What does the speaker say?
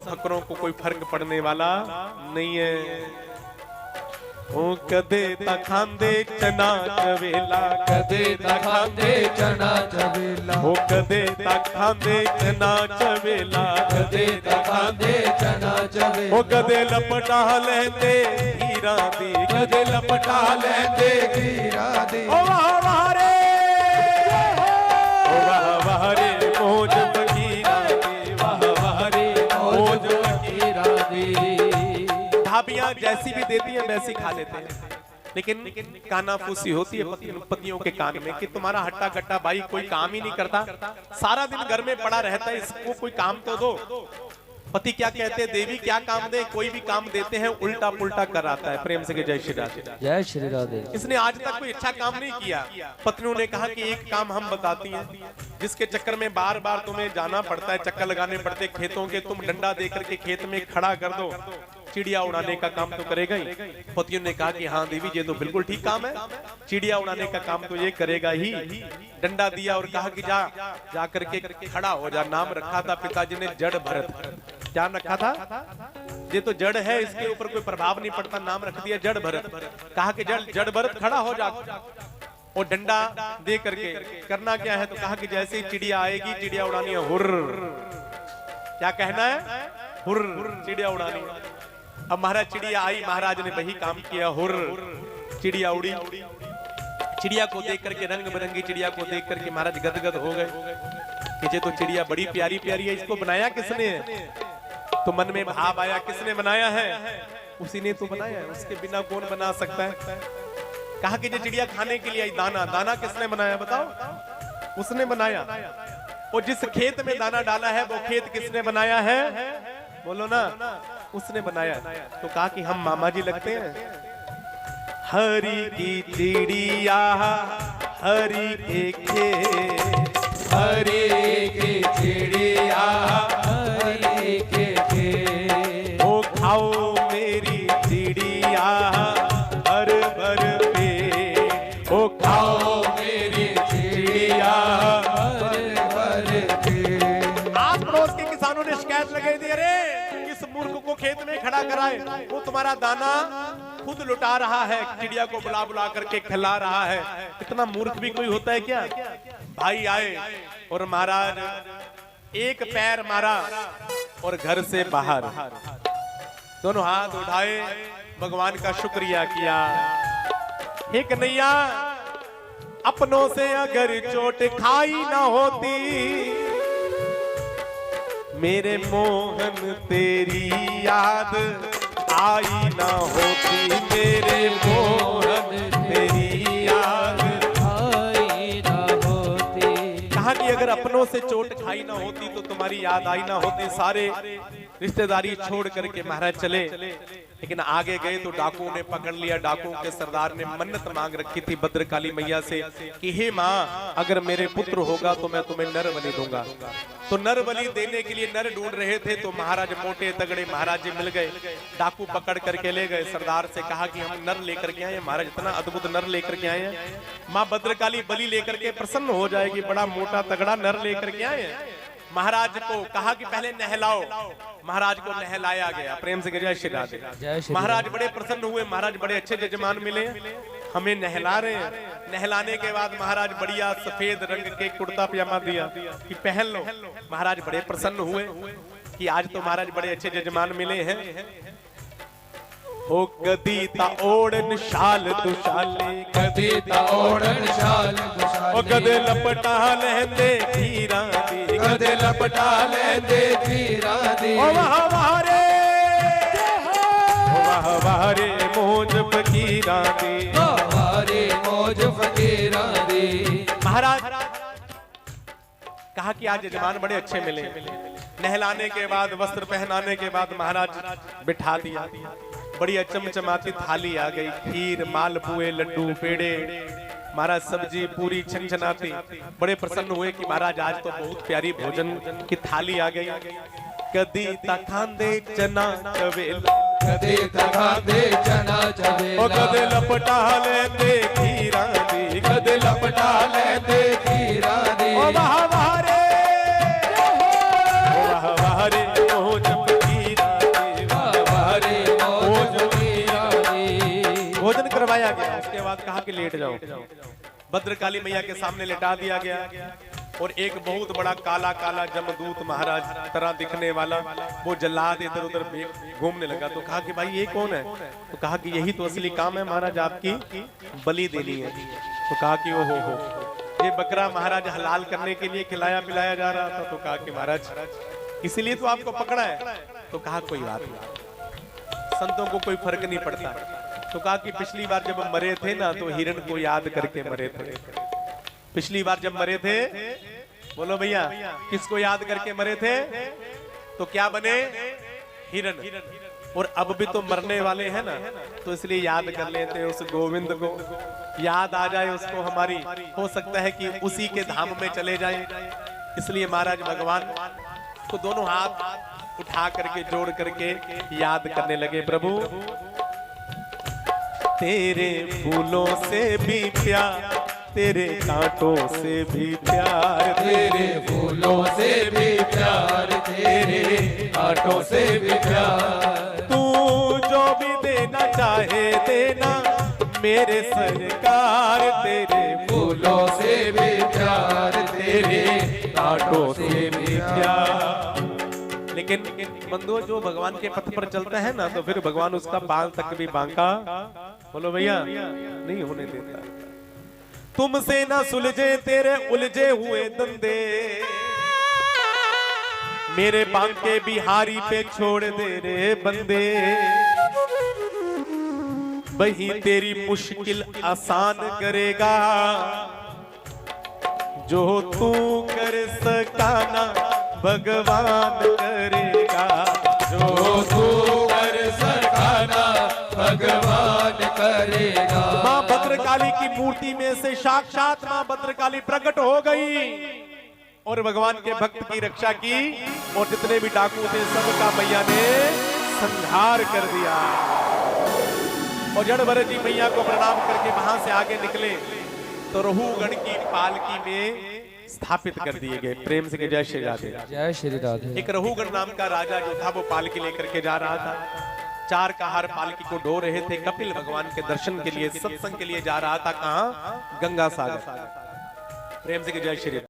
फकरों को कोई फर्क पड़ने वाला नहीं है। ओ कदे ता खांदे चना चवेला, कदे ता खांदे चना चवेला, ओ कदे ता खांदे चना चवेला, कदे ता खांदे चना चवेला, ओ कदे लपटा लेंदे हीरा दी, कदे लपटा लेंदे हीरा दी। ओ वाह वाह रे, ओ वाह वाह रे मौज फकीरा दी, वाह वाह रे मौज फकीरा दी। भाभियां जैसी भी देती हैं वैसी खा लेते हैं, लेकिन कानाफूसी होती है पतियों के कान में कि तुम्हारा हट्टा कट्टा भाई कोई काम ही नहीं करता, सारा दिन घर में पड़ा रहता है, इसको कोई काम तो दो। पति क्या कहते हैं, देवी क्या काम दे, कोई भी काम देते हैं उल्टा पुल्टा कर आता है। प्रेम से के जय श्री राधे, जय श्री राधे। इसने आज तक कोई अच्छा काम नहीं किया। पत्नियों ने कहा कि एक काम हम बताती हैं, जिसके चक्कर में बार बार तुम्हें जाना पड़ता है, चक्कर लगाने पड़ते खेतों के, तुम डंडा देकर के खेत में खड़ा कर दो, चिड़िया उड़ाने का काम तो करेगा ही। पतियों ने कहा कि हाँ देवी ये तो बिल्कुल ठीक काम है, चिड़िया उड़ाने का काम तो ये करेगा ही। डंडा दिया और कहा कि जा करके खड़ा हो जा। नाम रखा था पिताजी ने जड़ भरत। क्या रखा था, ये तो जड़ है, इसके ऊपर कोई प्रभाव नहीं पड़ता, नाम रख दिया जड़ भरत। कहा कि जड़ भरत खड़ा हो जा, और डंडा दे करके करना क्या है, तो कहा कि जैसे ही चिड़िया आएगी, चिड़िया उड़ानी है हुर्र। क्या कहना है, हुर्र, चिड़िया उड़ानी। अब महाराज चिड़िया आई, महाराज ने वही काम किया, हुर्र, चिड़िया उड़ी। चिड़िया को देख करके, रंग बिरंगी चिड़िया को देख करके महाराज गदगद हो गए कि ये तो चिड़िया बड़ी प्यारी प्यारी है, इसको बनाया किसने है? तो मन में भाव आया, किसने बनाया है? उसी ने तो बनाया है, उसके बिना कौन बना सकता है? कहा कि ये चिड़िया खाने के लिए आई, दाना, दाना किसने बनाया बताओ? उसने बनाया। और जिस खेत में दाना डाला है वो खेत किसने बनाया है? बोलो ना, उसने बनाया। तो कहा कि हम मामा जी लगते हैं। हरी की चिड़िया हरी के खेत, हरी की चिड़िया हरी के खेत, ओ खाओ मेरी चिड़िया हर भर पेट, ओ खाओ मेरी चिड़िया हर भर पेट। आस पड़ोस के किसानों ने शिकायत लगाई दी, अरे इस मूर्ख को खेत में खड़ा कराए, वो तुम्हारा दाना खुद लुटा रहा है, चिड़िया को बुला बुला करके खिला रहा है। इतना मूर्ख भी कोई होता है क्या? भाई आए और महाराज एक पैर मारा और घर से बाहर, दोनों हाथ उठाए, भगवान का शुक्रिया किया। हे कन्हैया, अपनों से अगर चोट खाई ना होती, मेरे मोहन तेरी याद आई ना होती, मेरे मोहन तेरी याद आई ना होती। कहा कि अगर अपनों से चोट खाई ना होती तो तुम्हारी याद आई ना होती। सारे रिश्तेदारी छोड़ करके महाराज चले, लेकिन आगे गए तो डाकुओं ने पकड़ लिया। डाकुओं के सरदार ने मन्नत मांग रखी थी भद्रकाली मैया से कि हे माँ, अगर मेरे पुत्र होगा तो मैं तुम्हें नर बलि दूंगा। तो नर बलि देने के लिए नर ढूंढ रहे थे, तो महाराज मोटे तगड़े महाराज जी मिल गए। डाकू पकड़ करके ले गए। सरदार से कहा कि हम नर लेकर के आए हैं महाराज, इतना अद्भुत नर लेकर के आए हैं, माँ भद्रकाली बलि लेकर के प्रसन्न हो जाएगी, बड़ा मोटा तगड़ा नर लेकर के आए हैं। महाराज को कहा कि पहले नहलाओ। महाराज को नहलाया गया। प्रेम से जय श्री राधे। महाराज बड़े प्रसन्न हुए, महाराज बड़े अच्छे जजमान मिले, हमें नहला रहे हैं। नहलाने के बाद महाराज बढ़िया सफेद रंग के कुर्ता पजामा दिया कि पहन लो। महाराज बड़े प्रसन्न हुए कि आज तो महाराज बड़े अच्छे जजमान मिले हैं। ओ कदी ता ओढ़न शाल दुशाले, कदी ता ओढ़न शाल दुशाले, ओ कदे लपटा लेंदे धीरा दी, कदे लपटा लेंदे धीरा दी। ओ वाह वाह रे, ओ वाह वाह रे मौज फकीरा दी, वाह रे मौज फकीरा दी। महाराज कहा कि आज जजमान बड़े अच्छे मिले। नहलाने के बाद, वस्त्र पहनाने के बाद महाराज बिठा दिया। बड़ी चमचमाती थाली आ गई, खीर, मालपुए, लड्डू, पेड़े, महाराज सब्जी पूरी छनछनाती। बड़े प्रसन्न हुए कि महाराज आज तो बहुत प्यारी भोजन की थाली आ गई। कदी तखांदे चना चवेला, कदी तखांदे चना चवेला, ओ कदे लपटा लेंदे खीरा दी, कदे लपटा लेंदे खीरा दी। ओ वाह वाह रे, ओ वाह वाह रे मौज फकीरा करवाया गया। उसके बाद कहा कि लेट जाओ। भद्रकाली मैया के सामने लेटा दिया गया और एक बहुत बड़ा काला काला जमदूत महाराज तरह दिखने वाला वो जल्लाद इधर उधर घूमने लगा। तो कहा कि भाई ये कौन है? तो कहा कि यही तो असली काम है महाराज, आपकी बलि देनी है। तो कहा कि ओ हो ये बकरा महाराज हलाल करने के लिए खिलाया पिलाया जा रहा था। तो कहा कि महाराज इसीलिए तो आपको पकड़ा है। तो कहा कोई बात नहीं, संतों को कोई फर्क नहीं पड़ता। तो कहा कि पिछली बार जब हम मरे थे ना तो हिरण को याद करके मरे थे। पिछली बार जब मरे थे, बोलो भैया किसको याद करके मरे थे? तो क्या बने? हिरण। और अब भी तो मरने वाले हैं ना, तो इसलिए याद कर लेते उस गोविंद को, याद आ जाए उसको हमारी, हो सकता है कि उसी के धाम में चले जाएं। इसलिए महाराज भगवान को दोनों हाथ उठा करके जोड़ करके याद करने लगे। प्रभु तेरे फूलों से भी प्यार, तेरे कांटों से भी प्यार, तेरे फूलों से भी प्यार, तेरे कांटों से भी प्यार। तू जो भी देना चाहे देना मेरे सरकार, तेरे फूलों से भी प्यार, तेरे कांटों से भी प्यार। लेकिन बंधुओं जो भगवान के पथ पर चलता है ना, तो फिर भगवान उसका बाल तक भी बांका, बोलो भैया, नहीं होने देता। तुमसे ना सुलझे तेरे उलझे हुए धंधे, मेरे बांके बिहारी पे छोड़ दे रे बंदे। वही तेरी मुश्किल आसान करेगा, जो तू कर सका ना भगवान करेगा, जो तू कर सका ना भगवान करेगा। माँ भद्रकाली की मूर्ति में से साक्षात माँ भद्रकाली प्रकट हो गई और भगवान के भक्त की रक्षा की, और जितने भी डाकू थे सबका मैया ने संहार कर दिया। और जड़ भरत जी मैया को प्रणाम करके वहां से आगे निकले तो रहुगण की पालकी में स्थापित कर दिए गए। प्रेम से जय श्री राधे। जय श्री राधे। एक रहुगण नाम का राजा जो था वो पालकी लेकर के जा रहा था। चार कहार पालकी को ढो रहे थे। कपिल भगवान के दर्शन के लिए, सत्संग के लिए जा रहा था। कहां? गंगा सागर। प्रेम से जय श्री राधे।